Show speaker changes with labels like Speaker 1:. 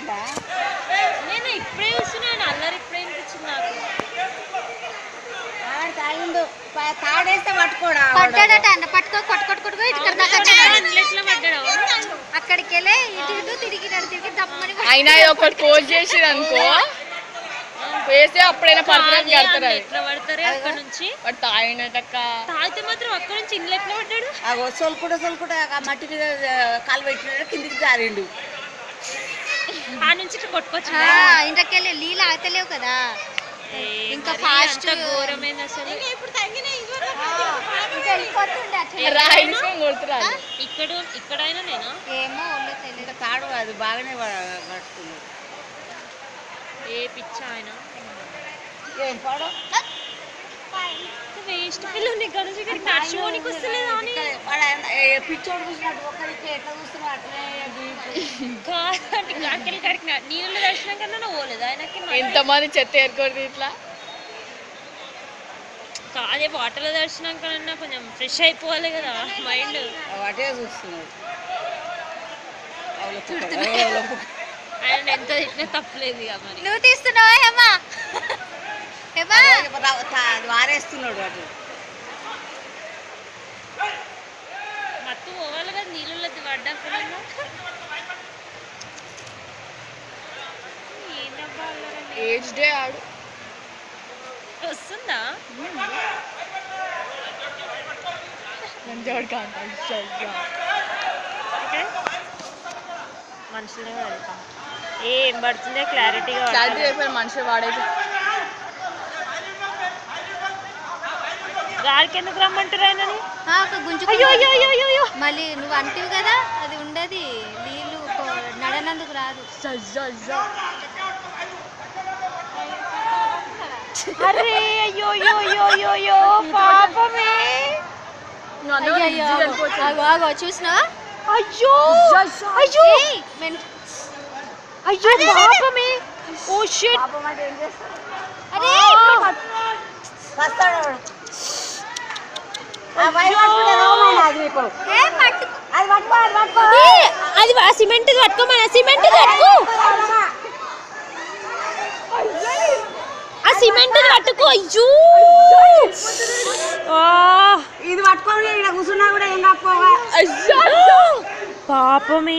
Speaker 1: నేను ఇప్పుడే చూస్తున్నాను అల్లరి ఇప్పుడే అనిపించింది నాకు.
Speaker 2: తాడేస్తే పట్టుకోడా
Speaker 3: పట్టాడట అన్న పట్టుకో ఇక్కడ దాకా అక్కడికి వెళ్ళి ఇటు తిరిగినాడు తిరిగి దమ్మని
Speaker 2: అయినా ఒకటి పోస్ట్ చేసిరు అనుకో వేస్తే అప్పుడైనా పడుతుంది
Speaker 1: ఎట్లా పడతారు అక్కడ నుంచి తాగితే మాత్రం అక్కడ నుంచి ఇంట్లో ఎట్లా పడ్డాడు
Speaker 2: సొల్కుడ మట్టి మీద కాలు పెట్టినాడు కిందికి జారిండు
Speaker 1: ఆ నుంచి కొట్టుకోవచ్చు
Speaker 3: ఇంటకెళ్ళి నీళ్ళు ఆగతలేవు కదా ఇంకా ఫాస్ట్
Speaker 1: ఘోరమైన అసలు ఇక్కడైనా నేనా
Speaker 3: ఏమో ఒళ్ళు తెలియదు
Speaker 2: తాడు అది బాగానే పడుతుంది
Speaker 1: ఏ పిచ్చ ఆయన
Speaker 2: ఏం పాడు
Speaker 1: వేస్ట్ పిల్లలు నడుచుకోనికి వస్తలేదా అని
Speaker 2: పిచ్చోడు చూసినట్టు ఒకరికి ఎట్లా చూస్తున్నాడు
Speaker 1: అట్లే కాడికి నీళ్ళు దర్శనం కన్నా పోలేదు ఆయనకి.
Speaker 2: ఎంతమంది చెత్త ఏరుకోండి ఇట్లా
Speaker 1: కాదే వాటర్లో దర్శనం కన్నా కొంచెం ఫ్రెష్ అయిపోవాలి కదా మైండ్.
Speaker 2: వాటే చూస్తున్నాడు
Speaker 1: ఆయన ఎంత తిట్టినా తప్పలేదు ఇక మరి.
Speaker 3: నువ్వు తీస్తున్నావా హేమా
Speaker 2: వారేస్తున్నాడు అటు
Speaker 1: మత్తు పోవాలి కదా నీళ్ళలో పడ్డా పిల్లలు.
Speaker 2: ఏజ్ డే ఆడు
Speaker 1: వస్తుందా మనుషులే వెళ్తాం ఏం పడుతుందే క్లారిటీగా
Speaker 2: మనిషి వాడైతే
Speaker 1: గాలికి ఎందుకు రమ్మంటారు ఆయనని
Speaker 3: గుంజు మళ్ళీ నువ్వు అంటివి కదా అది ఉండదు నీళ్ళు నడనందుకు రాదు.
Speaker 1: అరే అయ్యో పాపమే
Speaker 3: ఆగో చూసినా
Speaker 1: అయ్యో అయ్యో అయ్యో పాపమే ఓ షిట్
Speaker 3: అరే
Speaker 1: అది ఆ సిమెంట్ కట్టుకోమని సిమెంట్ కట్టుకో ఆ సిమెంట్ కట్టుకో అయ్యో
Speaker 2: ఇది పట్టుకోవాలి కూర్చున్నా కూడా ఏం కాకపోగా
Speaker 1: పాపమే.